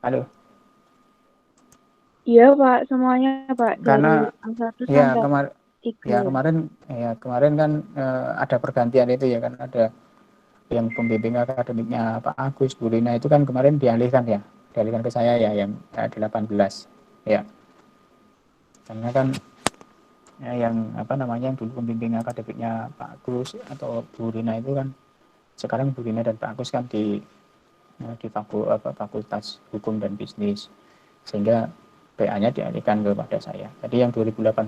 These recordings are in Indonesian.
Halo. Iya Pak, semuanya Pak, dari Karena A1 ya sampai ya I2. kemarin kan ada pergantian itu ya kan, ada yang pembimbing akademiknya Pak Agus, Bu Rina itu kan kemarin dialihkan ke saya ya, yang 18 ya. Karena kan yang apa namanya, yang dulu pembimbing akademiknya Pak Agus atau Bu Rina itu kan, sekarang Bu Rina dan Pak Agus kan di Fakultas Hukum dan Bisnis, sehingga PA-nya dialihkan kepada saya. Jadi yang 2018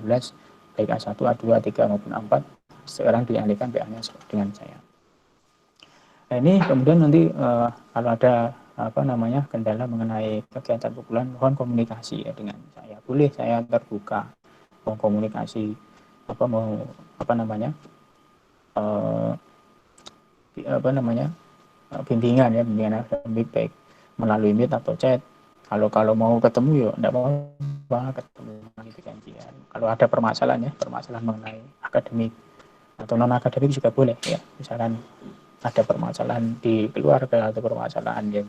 baik A1, A2, A3 maupun A4 sekarang dialihkan PA-nya dengan saya. Nah ini kemudian nanti kalau ada apa namanya kendala mengenai kegiatan perkuliahan, mohon komunikasi ya dengan saya. Boleh, saya terbuka mau komunikasi, mau apa namanya eh, bimbingan ya, bimbingan akademik baik melalui meet atau chat. Kalau mau ketemu yuk, enggak mau banget ketemu gitu kan. Kalau ada permasalahan mengenai akademik atau non akademik juga boleh ya. Misalkan ada permasalahan di keluarga atau permasalahan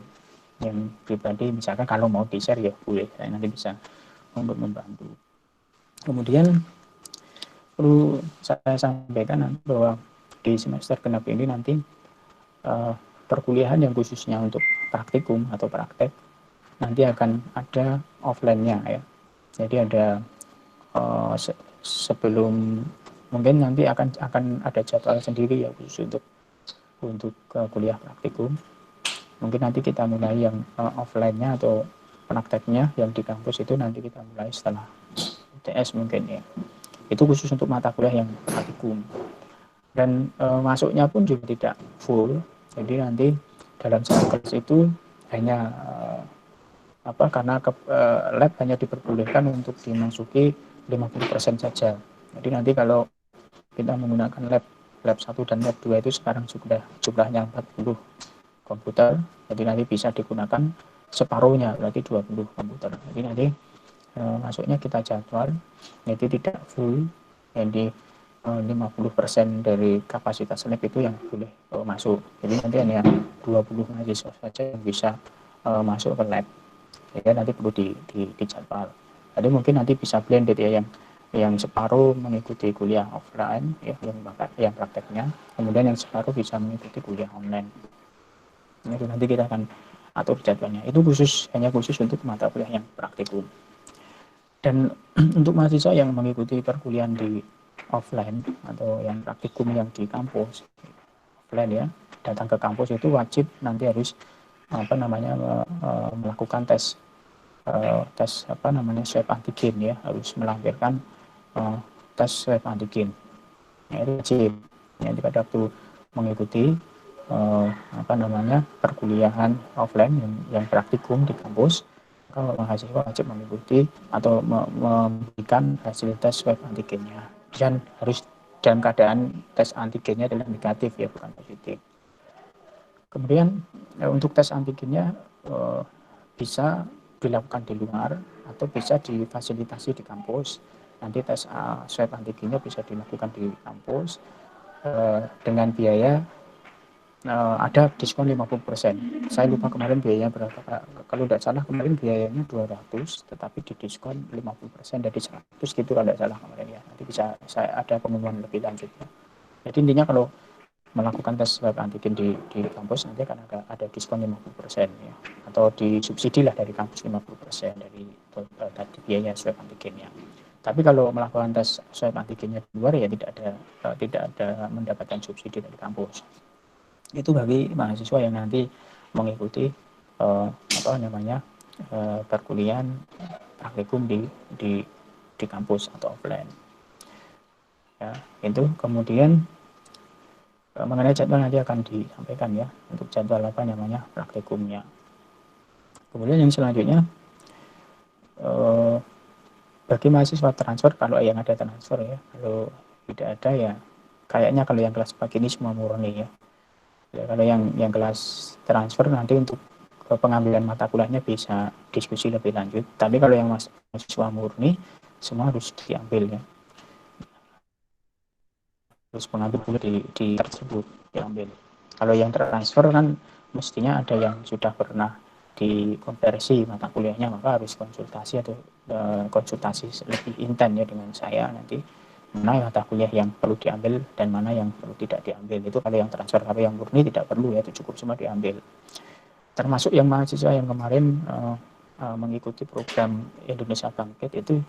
yang pribadi, misalkan kalau mau di share ya boleh, saya nanti bisa untuk membantu. Kemudian perlu saya sampaikan bahwa di semester genap ini nanti uh, perkuliahan yang khususnya untuk praktikum atau praktek nanti akan ada offline-nya ya. Jadi ada sebelum, mungkin nanti akan ada jadwal sendiri ya khusus untuk kuliah praktikum. Mungkin nanti kita mulai yang offline-nya atau prakteknya yang di kampus itu nanti kita mulai setelah UTS mungkin ya. Itu khusus untuk mata kuliah yang praktikum. Dan masuknya pun juga tidak full. Jadi nanti dalam satu kelas itu hanya karena lab hanya diperbolehkan untuk dimasuki 50% saja. Jadi nanti kalau kita menggunakan lab 1 dan lab 2 itu sekarang sudah jumlahnya 40 komputer, jadi nanti bisa digunakan separuhnya, berarti 20 komputer. Jadi nanti masuknya kita jadwal, jadi tidak full, jadi 50% dari kapasitas lab itu yang boleh masuk. Jadi nanti hanya 20 mahasiswa saja yang bisa masuk ke lab. Ya nanti perlu dijadwal. Jadi mungkin nanti bisa blended ya, yang separuh mengikuti kuliah offline ya, yang prakteknya, kemudian yang separuh bisa mengikuti kuliah online. Itu nanti kita akan atur jadwalnya. Itu hanya khusus untuk mata kuliah yang praktikum. Dan untuk mahasiswa yang mengikuti perkuliahan di offline atau yang praktikum yang di kampus offline ya, datang ke kampus itu wajib nanti harus melakukan tes swab antigen ya, harus melampirkan tes swab antigen. Ya, itu wajib. Ya, pada waktu mengikuti perkuliahan offline yang praktikum di kampus, kalau mahasiswa wajib mengikuti atau memberikan hasil tes swab antigennya, dan harus dalam keadaan tes antigennya adalah negatif ya, bukan positif. Kemudian untuk tes antigennya bisa dilakukan di luar atau bisa difasilitasi di kampus. Nanti tes swab antigennya bisa dilakukan di kampus dengan biaya ada diskon 50%. Saya lupa kemarin biayanya berapa. Kalau tidak salah kemarin biayanya 200, tetapi di diskon 50% dari 100 gitu kalau tidak salah kemarin ya. Nanti bisa saya ada pengumuman lebih lanjutnya. Jadi intinya kalau melakukan tes swab antigen di kampus nanti akan ada diskon 50% ya, atau disubsidi lah dari kampus 50% dari biaya swab antigennya. Tapi kalau melakukan tes swab antigennya di luar ya tidak ada mendapatkan subsidi dari kampus. Itu bagi mahasiswa yang nanti mengikuti perkuliahan praktikum di kampus atau offline ya. Itu kemudian mengenai jadwal nanti akan disampaikan ya, untuk jadwal praktikumnya. Kemudian yang selanjutnya bagi mahasiswa transfer, kalau yang ada transfer ya, kalau tidak ada ya kayaknya kalau yang kelas pagi ini semua murni ya. Ya, kalau yang kelas transfer nanti untuk pengambilan mata kuliahnya bisa diskusi lebih lanjut. Tapi kalau yang mahasiswa murni semua harus diambil ya. Terus pengambil dulu di tersebut diambil. Kalau yang transfer kan mestinya ada yang sudah pernah dikonversi mata kuliahnya, maka harus konsultasi atau konsultasi lebih intens ya dengan saya nanti mana mata kuliah yang perlu diambil dan mana yang perlu tidak diambil. Itu kalau yang transfer, kalau yang murni tidak perlu ya, itu cukup cuma diambil. Termasuk yang mahasiswa yang kemarin mengikuti program Indonesia Bangkit itu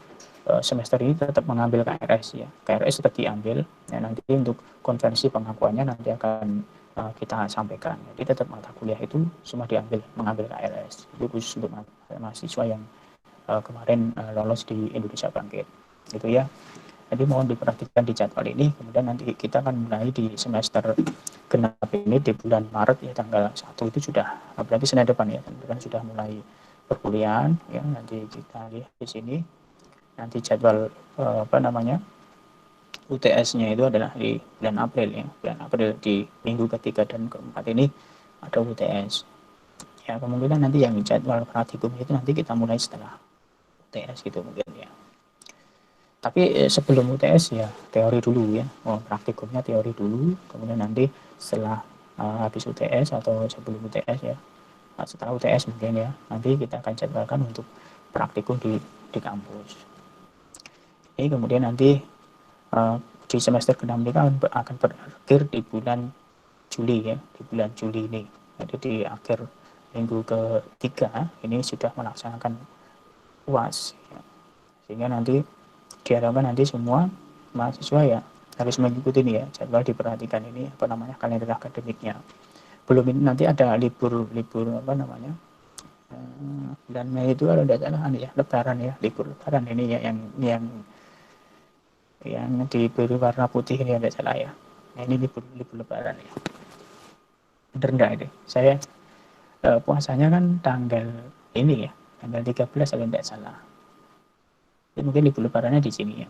semester ini tetap mengambil KRS ya. KRS tetap diambil. Ya, nanti untuk konversi pengakuannya nanti akan kita sampaikan. Jadi tetap mata kuliah itu semua diambil, mengambil KRS. Itu khusus untuk mahasiswa yang kemarin lolos di Indonesia Bangkit. Gitu ya. Jadi mohon diperhatikan di jadwal ini. Kemudian nanti kita akan mulai di semester genap ini di bulan Maret ya, tanggal 1 itu sudah, berarti Senin depan ya, kan sudah mulai perkuliahan ya. Nanti kita lihat di sini nanti jadwal UTS-nya itu adalah di bulan April ya. Bulan April di minggu ketiga dan keempat ini ada UTS. Ya, kemungkinan nanti yang jadwal praktikum itu nanti kita mulai setelah UTS gitu mungkin ya. Tapi sebelum UTS ya teori dulu ya, praktikumnya teori dulu, kemudian nanti setelah habis UTS atau sebelum UTS ya, setelah UTS mungkin ya, nanti kita akan jadwalkan untuk praktikum di kampus. Ini kemudian nanti di semester ke-6 ini akan berakhir di bulan Juli ya, di bulan Juli ini. Jadi di akhir minggu ketiga ini sudah melaksanakan UAS ya. Sehingga nanti diharapkan nanti semua mahasiswa ya harus mengikuti ini ya, jadwal diperhatikan ini kalender akademiknya. Belum ini nanti ada libur bulan Mei itu kalau tidak salah ya, lebaran ya, libur lebaran ini ya, yang diberi warna putih ini tidak salah ya. Nah, ini libur lebaran ya. Bener enggak itu? Saya puasanya kan tanggal ini ya, tanggal 13 kalau tidak salah. Jadi mungkin libur lebarannya di sini ya.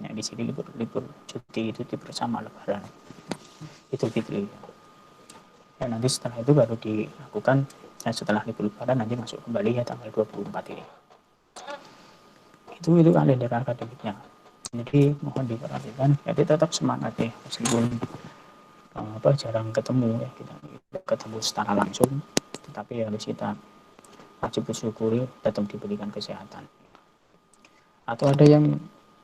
Nah, di sini libur cuti bersama lebaran. Itu gitu. Ya, nanti setelah itu baru dilakukan setelah libur lebaran nanti masuk kembali ya tanggal 24 ini. Itu kalender akademiknya. Jadi mohon diperhatikan. Jadi tetap semangat ya meskipun jarang ketemu ya, kita ketemu secara langsung, tetapi harus kita wajib bersyukuri tetap diberikan kesehatan. Atau ada yang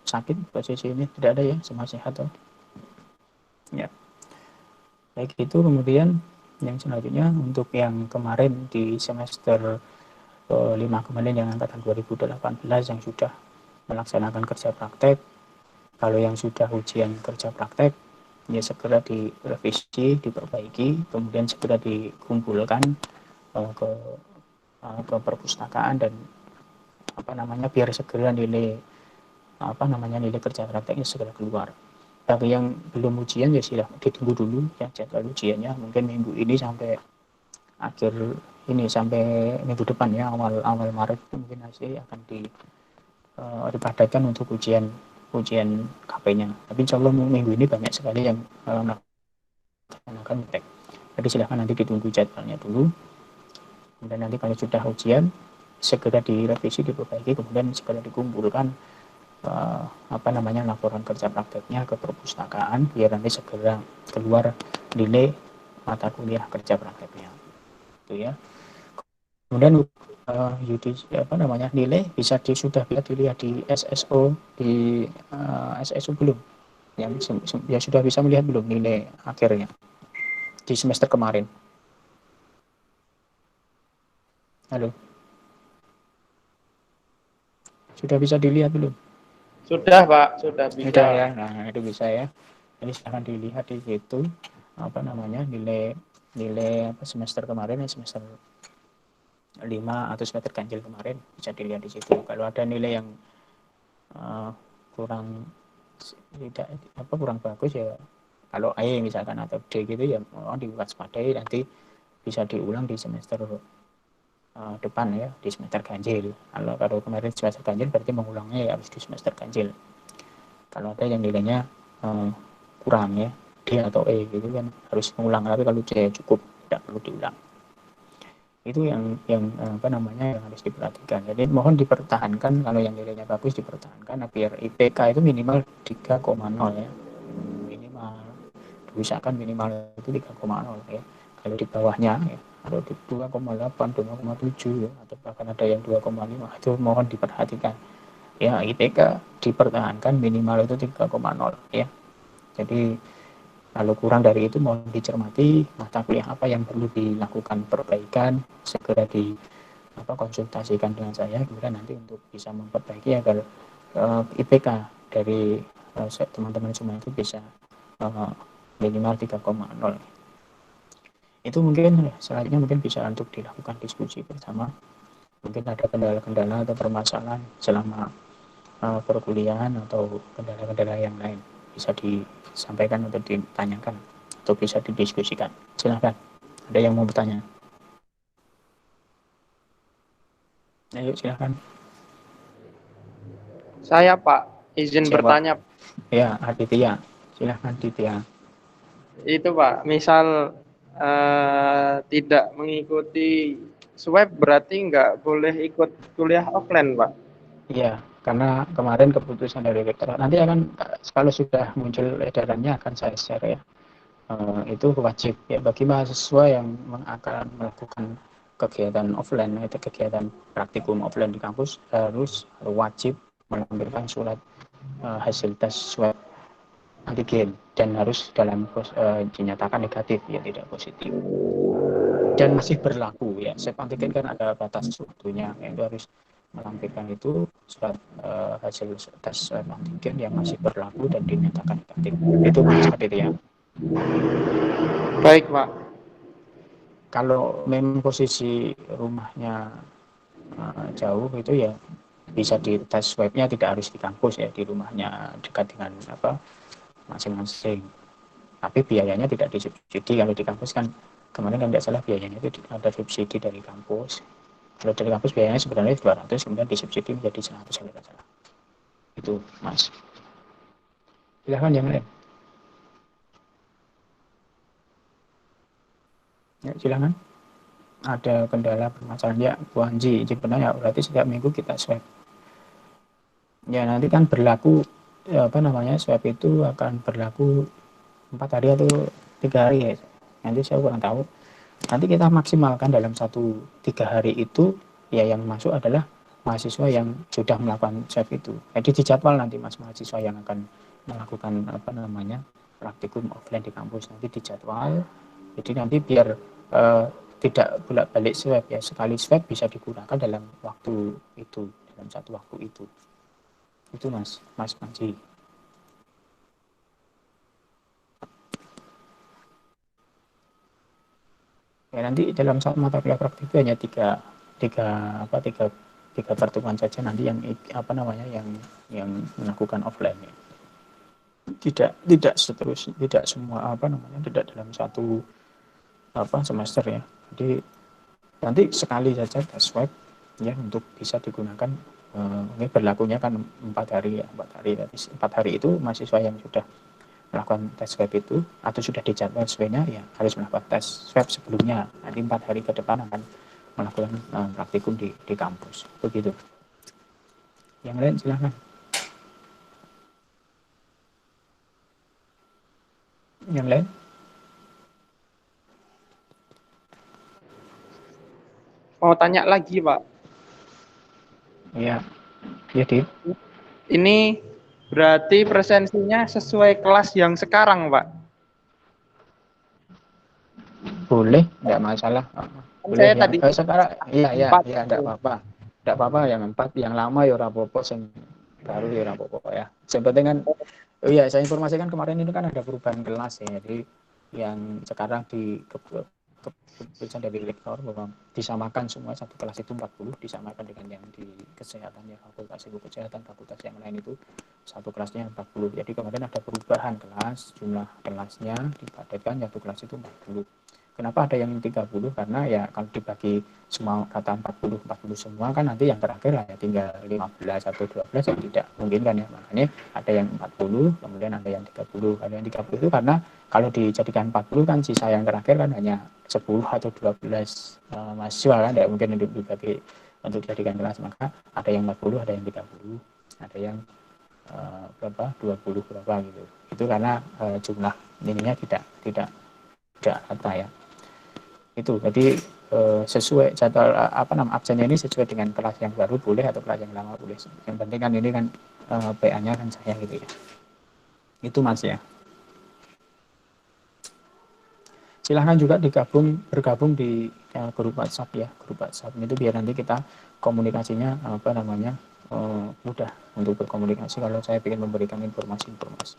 sakit posisi ini? Tidak ada ya, semua sehat toh? Ya. Baik, itu kemudian yang selanjutnya untuk yang kemarin di semester 5 kemarin yang angkatan 2018 yang sudah melaksanakan kerja praktek, kalau yang sudah ujian kerja praktek ya segera direvisi, diperbaiki, kemudian segera dikumpulkan ke perpustakaan dan biar segera nilai kerja prakteknya segera keluar. Bagi yang belum ujian ya silahkan ditunggu dulu ya jadwal ujiannya, mungkin minggu ini sampai akhir ini, sampai minggu depan ya, awal Maret mungkin hasil akan dipadatkan untuk ujian KP-nya. Tapi insya Allah minggu ini banyak sekali yang melaksanakan praktek. Jadi silahkan nanti ditunggu jadwalnya dulu. Kemudian nanti kalau sudah ujian segera direvisi, diperbaiki, kemudian segera dikumpulkan laporan kerja prakteknya ke perpustakaan biar nanti segera keluar nilai mata kuliah kerja prakteknya. Itu ya. Kemudian nilai sudah bisa dilihat di SSO, SSO belum? Ya sudah bisa melihat belum nilai akhirnya di semester kemarin? Halo. Sudah bisa dilihat belum? Sudah Pak, sudah bisa. Sudah ya, nah itu bisa ya. Jadi silahkan dilihat di situ nilai semester kemarin ya, semester 5 atau semester ganjil kemarin bisa dilihat di situ. Kalau ada nilai yang kurang bagus ya, kalau E misalkan atau D gitu ya diwaspadai, nanti bisa diulang di semester depan ya, di semester ganjil. Kalau kemarin semester ganjil berarti mengulangnya ya harus di semester ganjil. Kalau ada yang nilainya kurang ya, D atau E gitu kan harus mengulang, tapi kalau C cukup, tidak perlu diulang. Itu yang harus diperhatikan. Jadi mohon dipertahankan, kalau yang nilainya bagus dipertahankan biar IPK itu minimal 3,0 ya, minimal diusahakan minimal itu 3,0 ya. Kalau di bawahnya ya Kalau di 2,8, 2,7 ya, atau bahkan ada yang 2,5, itu mohon diperhatikan. Ya, IPK dipertahankan minimal itu 3,0 ya. Jadi kalau kurang dari itu mohon dicermati mata kuliah apa yang perlu dilakukan perbaikan, segera konsultasikan dengan saya, kemudian nanti untuk bisa memperbaiki agar IPK dari teman-teman semua itu bisa minimal 3,0. Itu mungkin selanjutnya mungkin bisa untuk dilakukan diskusi bersama. Mungkin ada kendala-kendala atau permasalahan selama perkuliahan atau kendala-kendala yang lain bisa disampaikan atau ditanyakan atau bisa didiskusikan. Silakan. Ada yang mau bertanya? Ayo silakan. Saya Pak, izin Siapa? bertanya. Ya, Aditya. Silakan Aditya. Itu Pak, misal tidak mengikuti swab berarti nggak boleh ikut kuliah offline Pak. Iya, karena kemarin keputusan dari rektor nanti akan kalau sudah muncul edarannya akan saya share ya. Itu wajib ya bagi mahasiswa yang akan melakukan kegiatan offline atau kegiatan praktikum offline di kampus harus wajib melampirkan surat hasil tes swab antigen dan harus dinyatakan negatif ya tidak positif dan masih berlaku ya. Swab antigen kan ada batas waktunya itu harus melampirkan itu surat hasil tes swab antigen yang masih berlaku dan dinyatakan negatif itu Mas Aditya. Baik Pak. Kalau memang posisi rumahnya jauh itu ya bisa di tes swabnya tidak harus di kampus ya, di rumahnya dekat dengan masing-masing, tapi biayanya tidak disubsidi. Kalau di kampus kan kemarin kan tidak salah biayanya itu ada subsidi dari kampus. Kalau dari kampus biayanya sebenarnya 200 kemudian disubsidi menjadi 100 kalau tidak salah. Itu Mas. Silahkan yang lain. Ya, silakan. Ada kendala permasalahan ya Bu Anji, sebenarnya berarti setiap minggu kita swab. Ya nanti kan berlaku swab itu akan berlaku 4 hari atau 3 hari ya. Nanti saya kurang tahu. Nanti kita maksimalkan dalam 3 hari itu ya yang masuk adalah mahasiswa yang sudah melakukan swab itu. Jadi dijadwal nanti Mas mahasiswa yang akan melakukan praktikum offline di kampus nanti dijadwal. Jadi nanti biar tidak bolak-balik swab ya, sekali swab bisa digunakan dalam waktu itu, dalam satu waktu itu. Itu Mas Panji. Ya nanti dalam satu mata kuliah praktik itu hanya tiga pertemuan saja nanti yang yang melakukan offline ya. Tidak seterusnya, tidak semua tidak dalam satu semester ya. Jadi nanti sekali saja tes swab ya untuk bisa digunakan. Ini berlakunya kan 4 hari ya, 4 hari itu mahasiswa yang sudah melakukan tes swab itu atau sudah dijadwal sesuainya ya harus melakukan tes swab sebelumnya. Nanti 4 hari ke depan akan melakukan praktikum di kampus begitu. Yang lain silahkan. Yang lain. Mau tanya lagi Pak. Ya Dit. Ini berarti presensinya sesuai kelas yang sekarang Pak. Boleh, tidak masalah. Boleh Saya yang tadi sekarang iya 4. tidak apa-apa. Tidak apa-apa yang 4, yang lama ya ora apa-apa, yang baru ya ora apa-apa ya. Yang penting kan saya informasikan kemarin itu kan ada perubahan kelas ya. Jadi yang sekarang di keputusan dari rektor bahwa disamakan semua satu kelas itu 40, disamakan dengan yang di kesehatan ya, fakultas ilmu kesehatan, fakultas yang lain itu satu kelasnya 40. Jadi kemarin ada perubahan kelas, jumlah kelasnya dipadatkan satu kelas itu 40. Kenapa ada yang 30? Karena ya kalau dibagi semua kata 40 semua kan nanti yang terakhir lah ya tinggal 15 atau 12 yang tidak mungkin kan ya. Makanya ada yang 40, kemudian ada yang 30. Ada yang 30 itu karena kalau dijadikan 40 kan sisa yang terakhir kan hanya 10 atau 12 mahasiswa kan, tidak mungkin untuk dibagi untuk dijadikan kelas. Maka ada yang 40, ada yang 30, ada yang 20 berapa gitu. Itu karena jumlah ininya tidak rata ya. Itu jadi sesuai jadwal absennya ini sesuai dengan kelas yang baru boleh atau kelas yang lama boleh. Yang penting kan ini kan PA-nya kan saya gitu ya. Itu Mas ya. Silahkan juga bergabung di grup WhatsApp ya, grup WhatsApp itu biar nanti kita komunikasinya mudah untuk berkomunikasi kalau saya ingin memberikan informasi-informasi.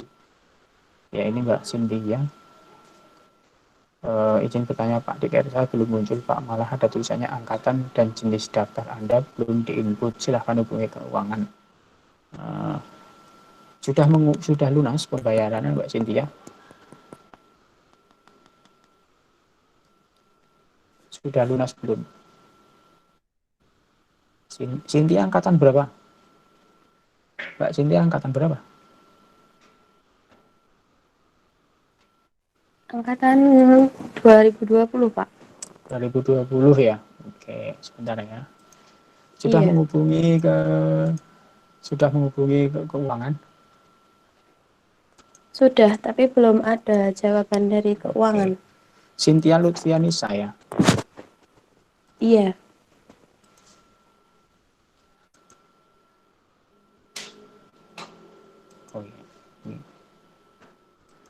Ya ini Mbak Cindy ya. Izin bertanya Pak, di KR saya belum muncul Pak, malah ada tulisannya angkatan dan jenis daftar Anda belum diinput, silahkan hubungi keuangan. Sudah lunas pembayarannya Mbak Cynthia? Sudah lunas belum? Cynthia angkatan berapa? Mbak Cynthia angkatan berapa? Angkatan 2020, Pak. 2020 ya? Oke, sebentar ya. Sudah Iya, menghubungi ke keuangan? sudah, tapi belum ada jawaban dari keuangan. Oke. Cynthia Lutfianisa ya? Iya, Oh iya.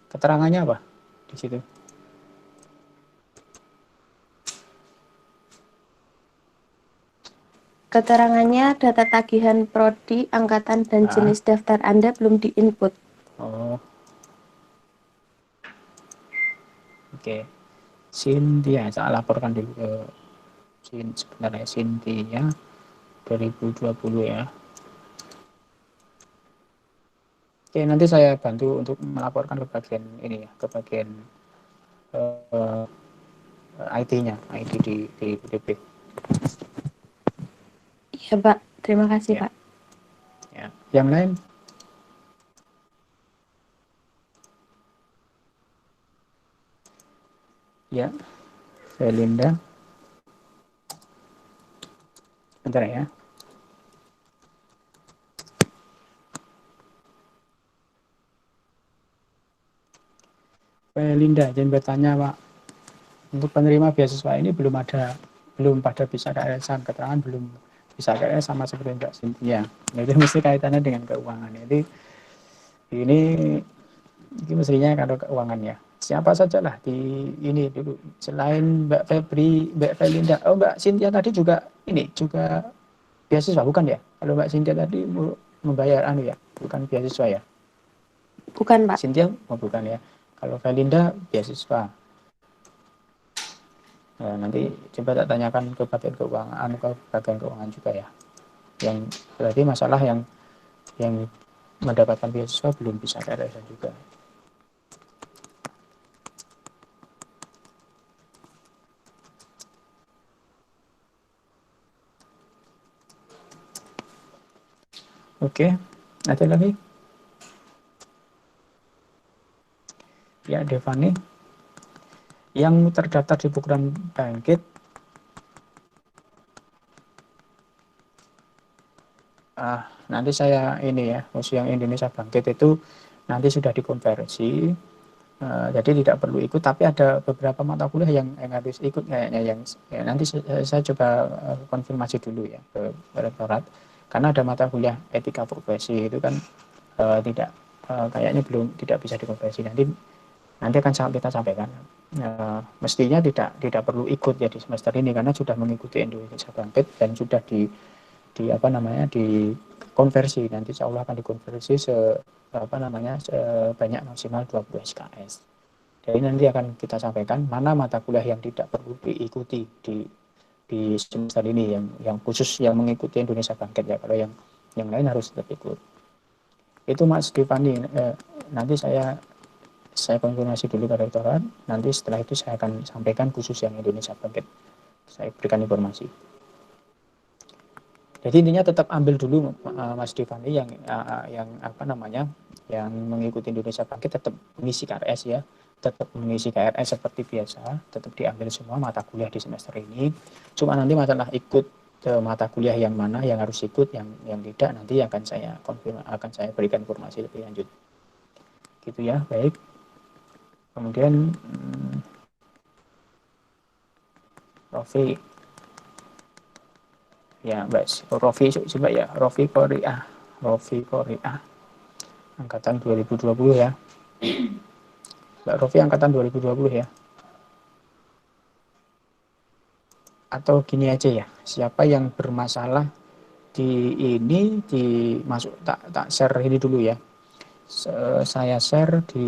Keterangannya apa di situ? keterangannya data tagihan prodi, angkatan, dan Ah, jenis daftar Anda belum diinput. oh, oke. Cynthia, saya laporkan dulu ke sebentar ya, Cynthia 2020 ya. Oke, nanti saya bantu untuk melaporkan ke bagian ini ya, ke bagian IT-nya, IT di PDP. Iya, Pak. Terima kasih, Ya, Pak. ya. Yang lain? Ya, Felinda. Bentar ya. Felinda, jangan bertanya Pak. Untuk penerima beasiswa ini belum pada bisa KRS-an, keterangan belum bisa KRS sama seperti Mbak Cynthia. Itu mesti kaitannya dengan keuangan. Jadi ini mestinya kalau keuangan ya. Siapa saja lah di ini dulu. Selain Mbak Febri, Mbak Felinda. Oh Mbak Cynthia tadi juga beasiswa bukan ya? Kalau Mbak Cynthia tadi membayar ya, bukan beasiswa ya. Bukan, Pak. Cynthia bukan ya. Kalau Felinda beasiswa. Nah, nanti coba tak tanyakan ke bagian keuangan juga ya. Yang berarti masalah yang mendapatkan beasiswa belum bisa KRS juga. Oke, ada lagi? Ya, Devani. Yang terdaftar di program Bangkit, nanti saya ini ya, khusus yang Indonesia Bangkit itu nanti sudah dikonversi, jadi tidak perlu ikut, tapi ada beberapa mata kuliah yang harus ikut kayaknya yang ya, nanti saya coba konfirmasi dulu ya ke rektorat, karena ada mata kuliah etika profesi itu kan tidak kayaknya belum tidak bisa dikonversi. Nanti akan kita sampaikan. Mestinya tidak perlu ikut ya di semester ini karena sudah mengikuti Indonesia Bangkit dan sudah dikonversi. Nanti insya Allah akan dikonversi sebanyak maksimal 20 SKS. Jadi nanti akan kita sampaikan mana mata kuliah yang tidak perlu diikuti di semester ini yang khusus yang mengikuti Indonesia Bangkit ya. Kalau yang lain harus tetap ikut. Itu Mas Devani, nanti saya konfirmasi dulu ke rektorat, nanti setelah itu saya akan sampaikan khusus yang Indonesia Bangkit. Saya berikan informasi. Jadi intinya tetap ambil dulu Mas Devani yang mengikuti Indonesia Bangkit tetap mengisi KRS ya, tetap mengisi KRS seperti biasa, tetap diambil semua mata kuliah di semester ini. Cuma nanti masalah ikut mata kuliah yang mana yang harus ikut, yang tidak nanti akan saya berikan informasi lebih lanjut. Gitu ya, baik. Kemudian Rofi. Ya, Mbak Rofi coba ya. Rofi Korea. Rofi Korea. Angkatan 2020 ya. Mbak Rofi angkatan 2020 ya. Atau gini aja ya. Siapa yang bermasalah di ini dimasuk tak share ini dulu ya. Saya share di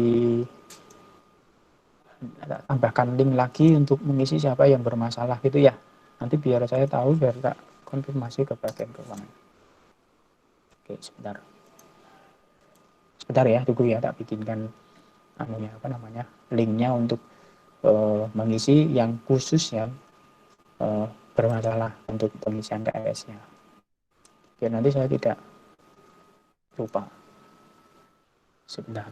tambahkan link lagi untuk mengisi siapa yang bermasalah gitu ya. Nanti biar saya tahu biar tak konfirmasi ke bagian keuangan. Oke, sebentar. Sebentar ya, tunggu ya, tak bikinkan anunya apa namanya? Linknya untuk mengisi yang khusus yang bermasalah untuk pengisian KRS-nya. Biar nanti saya tidak lupa. Sebentar.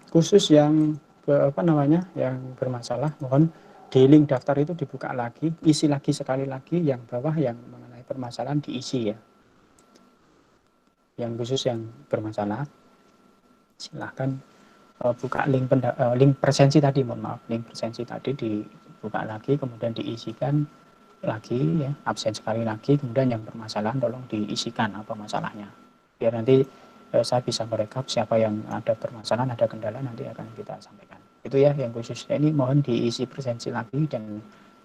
Khusus yang apa namanya yang bermasalah, mohon di link daftar itu dibuka lagi, isi lagi sekali lagi yang bawah yang mengenai permasalahan diisi ya. Yang khusus yang bermasalah, silahkan buka link presensi tadi, mohon maaf, link presensi tadi dibuka lagi, kemudian diisikan lagi ya, absen sekali lagi, kemudian yang bermasalahan tolong diisikan apa masalahnya. Biar nanti saya bisa merekap siapa yang ada permasalahan, ada kendala, nanti akan kita sampaikan. Itu ya yang khususnya ini mohon diisi presensi lagi dan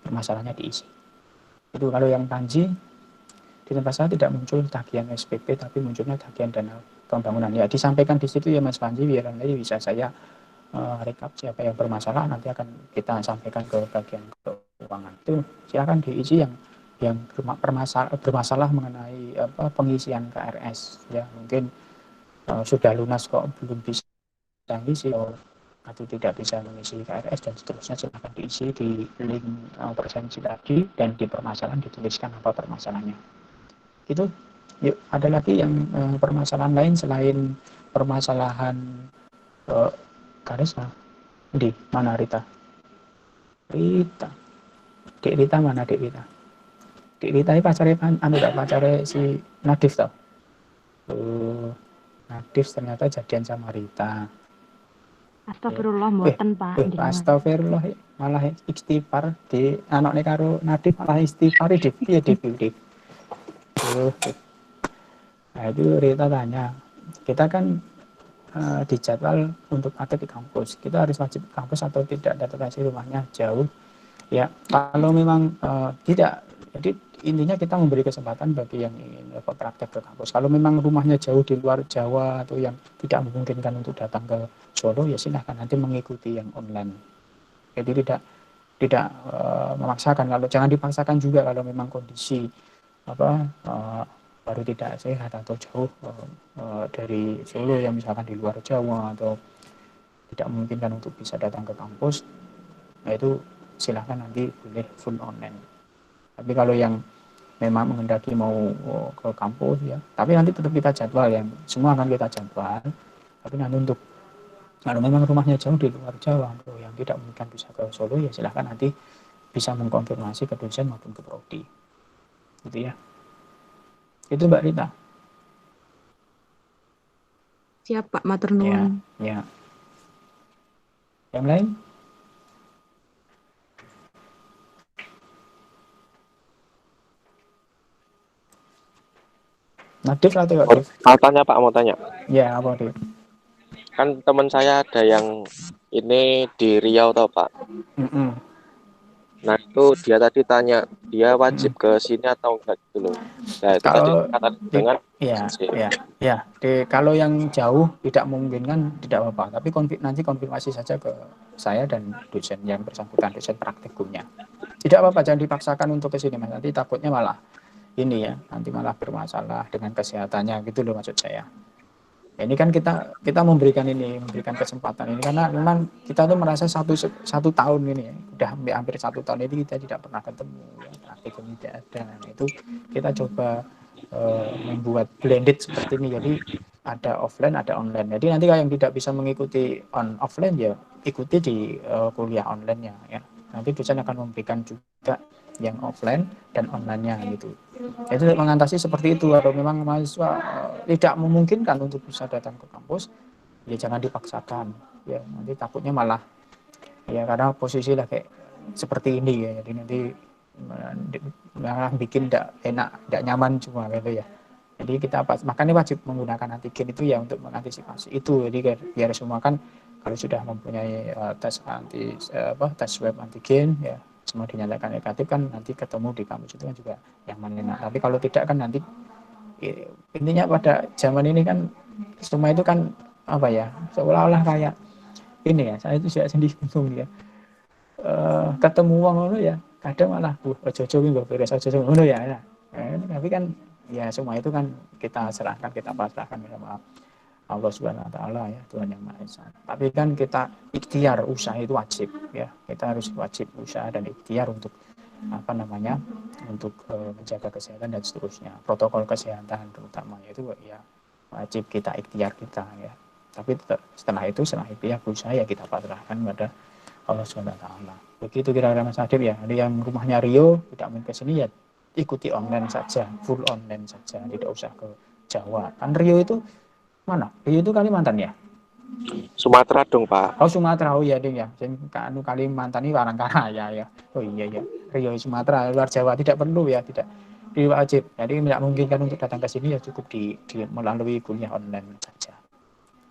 permasalahannya diisi. Itu kalau yang Panji di tempat saya tidak muncul tagihan SPP tapi munculnya tagihan dana pembangunan. Ya disampaikan di situ ya Mas Panji biar nanti bisa saya rekap siapa yang bermasalah, nanti akan kita sampaikan ke bagian keuangan. Itu silakan diisi yang bermasalah mengenai apa pengisian KRS ya, mungkin sudah lunas kok belum bisa mengisi atau tidak bisa mengisi KRS dan seterusnya, silakan diisi di link presensi tadi dan di permasalahan dituliskan apa permasalahannya. Itu yuk, ada lagi yang permasalahan lain selain permasalahan Karisma. Di mana Rita? Rita. Dek Rita mana Dek Rita? Dek Rita ini pacarnya anu gak pacarnya si Nadif tau. Nadif ternyata jadian sama Rita. Astagfirullah mboten Pak. Astagfirullah malah istighfar di anaknya karo Nadif malah istighfar di piye Dip. Nah itu Rita tanya, kita kan dijadwal untuk aktif di kampus, kita harus wajib kampus atau tidak, datasi rumahnya jauh ya. Kalau memang tidak, jadi intinya kita memberi kesempatan bagi yang ingin praktek ke kampus. Kalau memang rumahnya jauh di luar Jawa atau yang tidak memungkinkan untuk datang ke Solo, ya silahkan nanti mengikuti yang online. Jadi tidak memaksakan. Kalau jangan dipaksakan juga kalau memang kondisi apa baru tidak sehat atau jauh dari Solo yang misalkan di luar Jawa atau tidak memungkinkan untuk bisa datang ke kampus, nah itu silahkan nanti boleh full online. Tapi kalau yang memang menghendaki mau ke kampus ya, tapi nanti tetap kita jadwal ya, semua akan kita jadwal. Tapi nanti untuk kalau memang rumahnya jauh di luar Jawa atau yang tidak memungkinkan bisa ke Solo, ya silahkan nanti bisa mengkonfirmasi ke dosen maupun ke prodi, gitu ya. Itu Mbak Rita. Siap Pak, matur nuwun. Ya. Yang lain? Nadif atau kok Mau, Dev? mau tanya Pak, mau tanya. Ya apa Dev? Kan teman saya ada yang ini di Riau tau Pak. Mm-mm. Nah itu dia tadi tanya, dia Mm-mm. wajib ke sini atau enggak gitu loh. Nah itu tadi Kalau kata dengan ya sih. kalau yang jauh tidak memungkinkan tidak apa-apa, tapi nanti konfirmasi saja ke saya dan dosen yang bersangkutan, dosen praktikumnya. Tidak apa-apa, jangan dipaksakan untuk ke sini Mas. Nanti takutnya malah ini ya, nanti malah bermasalah dengan kesehatannya gitu loh maksud saya. Ya, ini kan kita memberikan kesempatan ini karena memang kita tuh merasa satu tahun ini ya, udah hampir 1 tahun ini kita tidak pernah ketemu ya, praktikum tidak ada. Nah, itu kita coba membuat blended seperti ini, jadi ada offline ada online. Jadi nanti yang tidak bisa mengikuti offline ya ikuti di kuliah online-nya ya. Nanti dosen akan memberikan juga yang offline dan online-nya gitu. Itu mengatasi seperti itu. Kalau memang mahasiswa tidak memungkinkan untuk bisa datang ke kampus, ya jangan dipaksakan. Ya nanti takutnya malah ya karena posisi lah kayak seperti ini ya. Jadi nanti malah bikin tidak enak, tidak nyaman cuma gitu ya. Jadi makanya wajib menggunakan antigen itu ya untuk mengantisipasi itu. Jadi biar semua kan kalau sudah mempunyai tes swab antigen ya semua dinyatakan negatif kan nanti ketemu di kampus itu kan juga yang enak. Tapi kalau tidak kan nanti intinya pada zaman ini kan semua itu kan apa ya seolah-olah kayak ini ya saya itu juga sendiri bingung ya ketemu uang ngono ya kadang malah ojo-ojo nggak beres ojo-ojo ngono ya. Nah, tapi kan ya semua itu kan kita serahkan kita pasrahkan sama Allah Subhanahu wa taala ya Tuhan yang Maha Esa. Tapi kan kita ikhtiar usaha itu wajib ya. Kita harus wajib usaha dan ikhtiar untuk untuk menjaga kesehatan dan seterusnya. Protokol kesehatan terutamanya itu ya wajib kita ikhtiar kita ya. Tapi setelah ikhtiar usaha ya kita pasrahkan pada Allah Subhanahu wa taala. Begitu kira-kira Mas Adib ya. Ada yang rumahnya Rio tidak mungkin ke sini ya ikuti online saja, full online saja, tidak usah ke Jawa. Kan Rio itu mana? Rio itu Kalimantan ya? Sumatera dong Pak. Oh Sumatera, oh iya ding ya. Kalimantan ini Karangkara ya. Oh iya ya. Rio Sumatera, luar Jawa tidak perlu ya, tidak wajib. Jadi tidak mungkin kan untuk datang ke sini ya cukup di melalui kuliah online saja.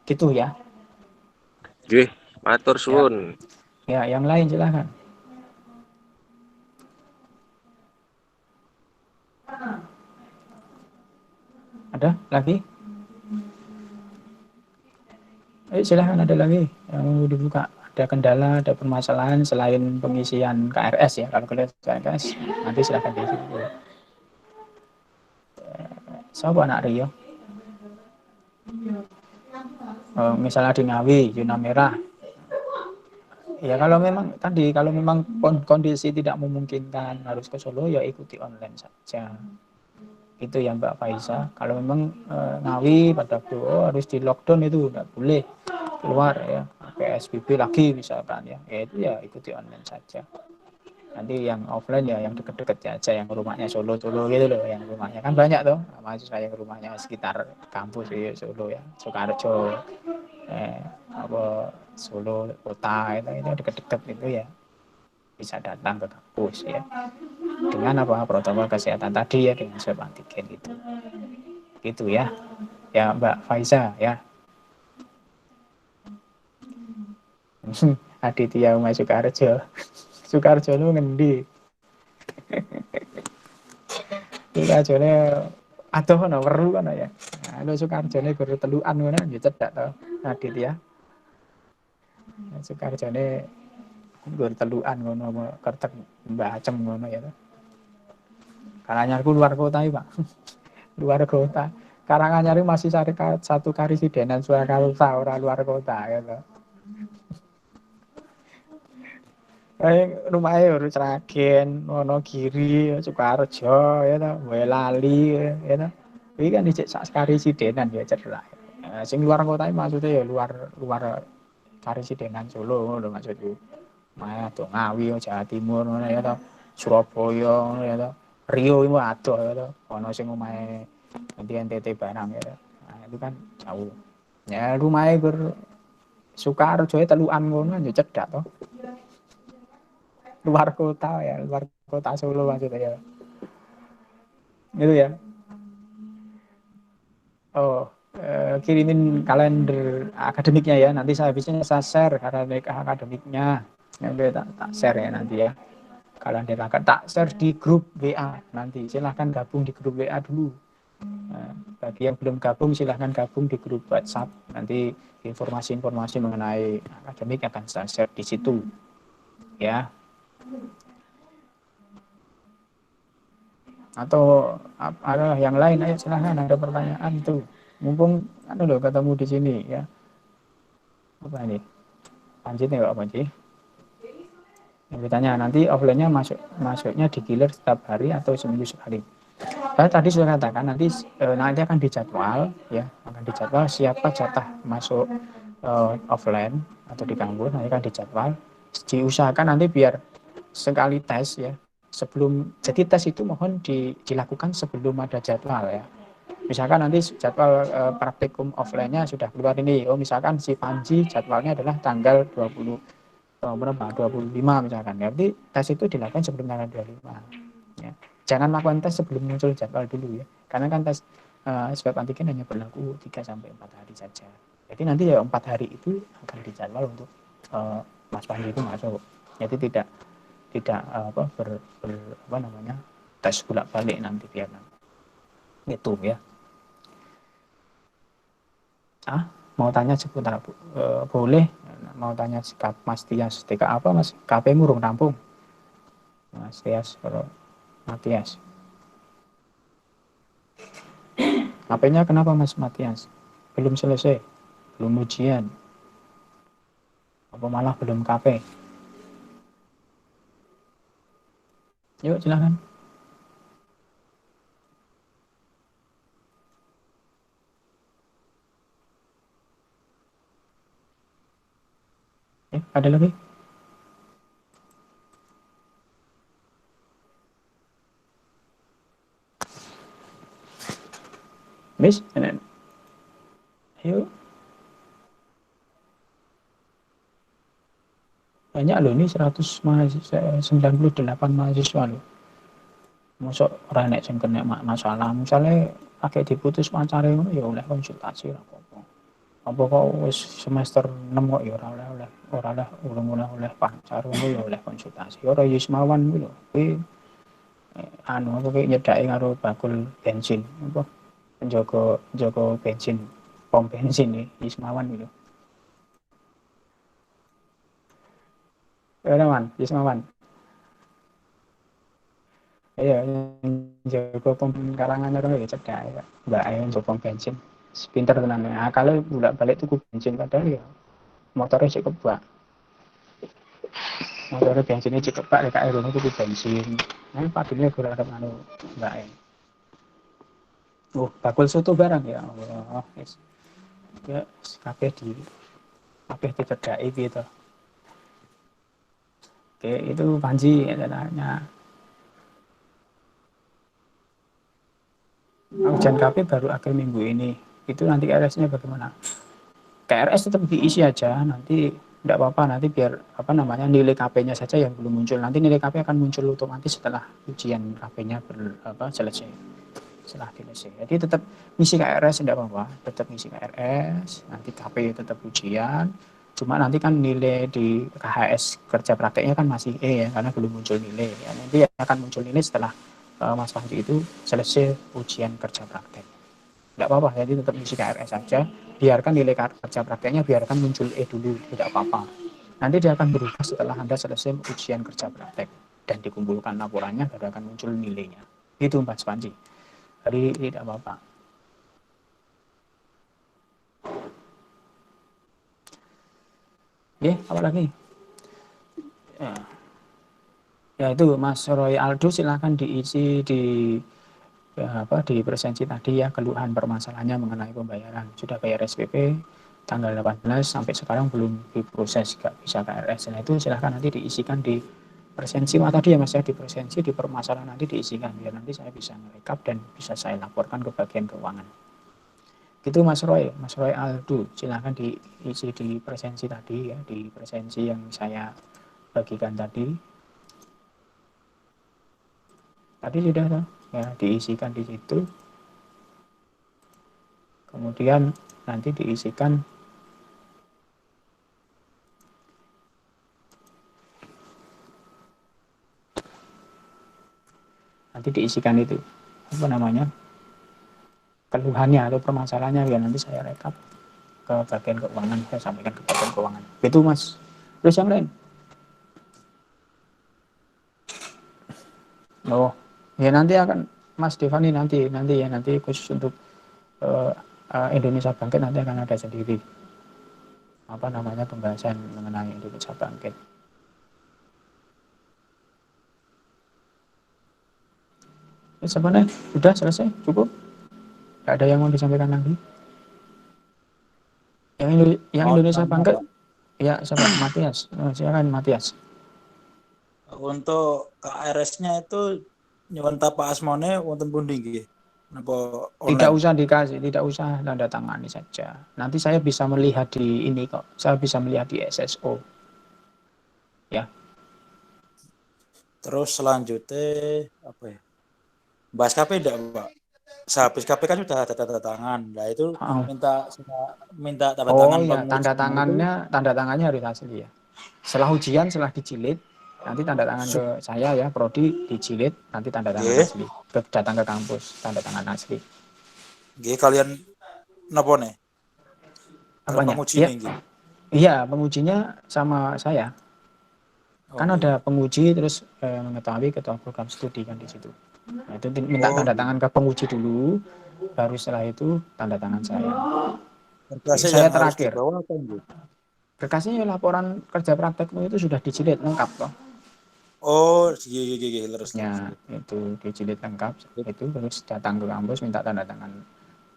Gitu ya. Nggih, matur suwun. Ya, yang lain silakan. Ada lagi? Silahkan ada lagi yang mau dibuka. Ada kendala, ada permasalahan selain pengisian KRS ya. Kalau KRS nanti silahkan diisi. Siapa anak Rio? Misalnya di Ngawi, zona merah. Ya kalau memang kondisi tidak memungkinkan harus ke Solo ya ikuti online saja. Itu ya Mbak Faiza. Kalau memang Ngawi pada harus di lockdown itu tidak boleh keluar ya. PSBB lagi misalkan ya. Ya itu ya ikuti online saja. Nanti yang offline ya yang deket-deket aja yang rumahnya Solo gitu loh, yang rumahnya kan banyak tuh mahasiswa yang rumahnya sekitar kampus ya Solo ya, Sukarjo, Solo kota itu deket-deket itu ya bisa datang ke kampus ya dengan protokol kesehatan tadi ya dengan swab antigen gitu ya Mbak Faiza ya. Aditya Umay Sukarjo lu ngendi Sukarjone adoh ana weru kan ya. Nah, Sukarjone guru telukan ngono ya cedak to Aditya. Sukarjone guru telukan ngono kertek mbacem ngono ya to. Karanganyarku luar kota iki, Pak. Luar kota. Karanganyar masih satu karisidenan Surakarta ora luar kota ya to. Rumahnya harus Sragen, Wonogiri, Sukoharjo, ya toh, Boyolali, ya toh. Ini kan dicek karisidenan ya cerak. Sing luar kota maksudnya ya luar karisidenan Solo, maksudku. Maya tuh Ngawi, Jawa Timur, ya toh, Surabaya, ya toh, Rio itu adoh, ya toh, ono sing omahe nanti NTT barang ya toh. Nah itu kan jauh. Ya rumahnya Sukoharjo telukan ngono ya cedak toh. Luar kota Solo maksudnya ya. Gitu ya. Oh, kirimin kalender akademiknya ya. Nanti saya habisnya saya share kalender akademiknya. Nanti tak share ya nanti ya. Kalender tak share di grup WA nanti. Silahkan gabung di grup WA dulu. Bagi yang belum gabung silahkan gabung di grup WhatsApp. Nanti informasi-informasi mengenai akademik akan saya share di situ. Ya. Atau ada yang lain, ayo silahkan ada pertanyaan tuh. Mumpung loh ketemu di sini ya. Apa ini? Panji nih Pak Panji. Yang bertanya nanti offline-nya masuknya digilir setiap hari atau seminggu sekali. Saya tadi sudah katakan nanti akan dijadwal ya, akan dijadwal siapa jatah masuk offline atau di kampus nanti akan dijadwal. Diusahakan nanti biar sekali tes ya, jadi tes itu mohon dilakukan sebelum ada jadwal ya. Misalkan nanti jadwal praktikum offline-nya sudah keluar ini, misalkan si Panji jadwalnya adalah tanggal 25 misalkan, berarti tes itu dilakukan sebelum tanggal 25 ya. Jangan lakukan tes sebelum muncul jadwal dulu ya, karena kan tes swab antigen hanya berlaku 3-4 hari saja. Jadi nanti ya 4 hari itu akan dijadwal untuk Mas Panji itu masuk. Jadi tidak tes bolak-balik nanti biar itu ya. Mau tanya seputar boleh, mau tanya Mas Tias TK apa Mas, KP Murung Rampung Mas Tias Matias. HP-nya kenapa Mas Matias? Belum selesai, belum ujian, apa malah belum KP? Yuk silakan. Ya, ada lagi? Miss, ayo. Banyak loh ini 100 mahasiswa, 98 mahasiswa loh. Masuk orang nek sing kena masalah, misalnya agak diputus pancare ngono ya oleh konsultasi lah apa. Apa kok wis semester 6 kok ya ora oleh pacar ngono ya oleh konsultasi. Ora Yusmawan kuwi lho. Kuwi apa kayak nyedake karo bakul bensin apa penjaga bensin pom bensin nih Yusmawan gitu. Yusmawan. Iya, jaga pom karangan orang ya cedak ya. Mbak ayo jaga pom bensin. Pinter tenan ya. Kalau bolak-balik tuku bensin padahal ya motornya cek kebak. Motornya bensinnya cek kebak kayak air tuku bensin. Nah, padahal berharap Mbak ayo. Bakul soto barang ya Allah. Ya, kabeh dicedhaki gitu. Oke, itu Panji katanya. Ujian KP baru akhir minggu ini. Itu nanti KRS-nya bagaimana? KRS tetap diisi aja, nanti tidak apa-apa, nanti biar nilai KP-nya saja yang belum muncul. Nanti nilai KP akan muncul otomatis setelah ujian KP-nya selesai. Setelah selesai. Jadi tetap ngisi KRS tidak apa-apa, tetap ngisi KRS, nanti KP tetap ujian. Cuma nanti kan nilai di KHS kerja prakteknya kan masih E ya, karena belum muncul nilai. Ya. Nanti akan muncul nilai setelah Mas Panji itu selesai ujian kerja praktek. Tidak apa-apa, jadi tetap ngisi KRS saja. Biarkan nilai kerja prakteknya biarkan muncul E dulu, tidak apa-apa. Nanti dia akan berubah setelah Anda selesai ujian kerja praktek dan dikumpulkan laporannya baru akan muncul nilainya. Itu Mas Panji. Jadi tidak apa-apa. Apa lagi? Ya itu Mas Roy Aldo silahkan diisi di presensi tadi ya, keluhan permasalahannya mengenai pembayaran. Sudah bayar SPP tanggal 18 sampai sekarang belum diproses, nggak bisa KRS. Nah itu silahkan nanti diisikan di presensi tadi ya Mas ya, di presensi di permasalahan nanti diisikan biar nanti saya bisa merekap dan bisa saya laporkan ke bagian keuangan. Gitu Mas Roy Aldo silahkan diisi di presensi tadi ya, di presensi yang saya bagikan tadi. Tadi sudah ya diisikan di situ. Kemudian nanti diisikan itu apa namanya, keluhannya atau permasalahannya, ya nanti saya rekap ke bagian keuangan, saya sampaikan ke bagian keuangan. Itu Mas. Terus yang lain? Oh, ya nanti akan Mas Devani nanti khusus untuk Indonesia Bangkit nanti akan ada sendiri apa namanya pembahasan mengenai Indonesia Bangkit. Sebenarnya sudah selesai, cukup. Tidak ada yang mau disampaikan lagi. Yang Indonesia Bangkit, ya sahabat Matias, silakan Matias. Untuk KRS-nya itu nyuwun Pak Asmone wonten pundi nggih? Napa Tidak online? usah dikasih, tidak usah tanda tangani saja. Nanti saya bisa melihat di ini kok. Saya bisa melihat di SSO. Ya. Terus selanjutnya apa ya? Bahas KP enggak, Pak? Sehabis KP kan sudah ada tanda tangan. Nah, itu minta tanda tangan ya, penguji. tanda tangannya harus asli ya. Setelah ujian, setelah dijilid, nanti tanda tangan ke saya ya, prodi dijilid, nanti tanda tangan asli. Datang ke kampus, tanda tangan asli. Nggih, kalian napa nih? Apanya? Penguji Ya. nih. Iya, pengujinya sama saya. Kan ada penguji terus mengetahui ketua program studi kan di situ. Nah, itu minta tanda tangan ke penguji dulu, baru setelah itu tanda tangan saya. Berkasnya Saya yang harus terakhir. dibawa apa enggak? Berkasnya ya laporan kerja praktekmu itu sudah dijilid lengkap toh. Oh, iya, terus. Ya, itu dijilid lengkap, itu terus datang ke kampus minta tanda tangan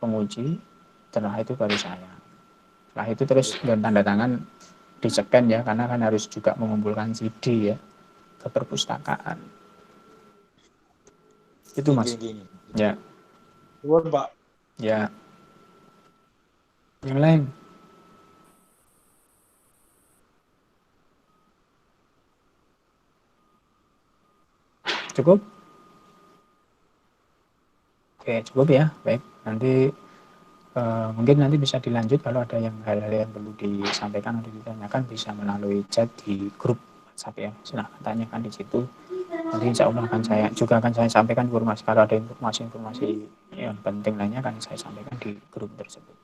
penguji, setelah itu baru saya. Setelah itu terus dan tanda tangan di-scan ya, karena kan harus juga mengumpulkan CD ya ke perpustakaan. Itu Mas. Ya. Nuwun, Pak. Ya. Yang lain? Cukup? Oke, cukup ya. Baik, nanti mungkin nanti bisa dilanjut kalau ada yang hal-hal yang perlu disampaikan atau ditanyakan bisa melalui chat di grup WhatsApp ya. Silahkan tanyakan di situ. Nanti insya Allah akan saya sampaikan informasi kalau ada informasi-informasi yang penting lainnya akan saya sampaikan di grup tersebut.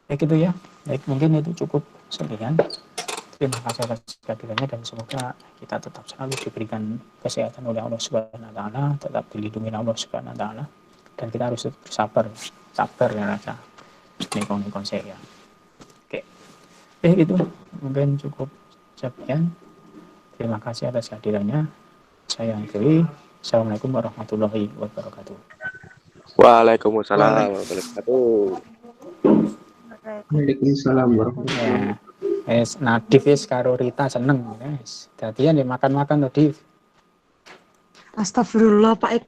Baik itu ya. Baik, mungkin itu cukup sekian. Terima kasih atas kehadirannya dan semoga kita tetap selalu diberikan kesehatan oleh Allah Subhanahu wa taala, tetap dilindungi Allah Subhanahu wa taala, dan kita harus sabar ya rasa nikon saya. Oke. Itu mungkin cukup sekian. Terima kasih atas kehadirannya. Saya akhiri. Assalamualaikum warahmatullahi wabarakatuh. Waalaikumsalam warahmatullahi wabarakatuh. Waalaikumsalam warahmatullahi wabarakatuh. Nadif karo Rita seneng. Dadian ya makan-makan Nadif. Astagfirullah Pak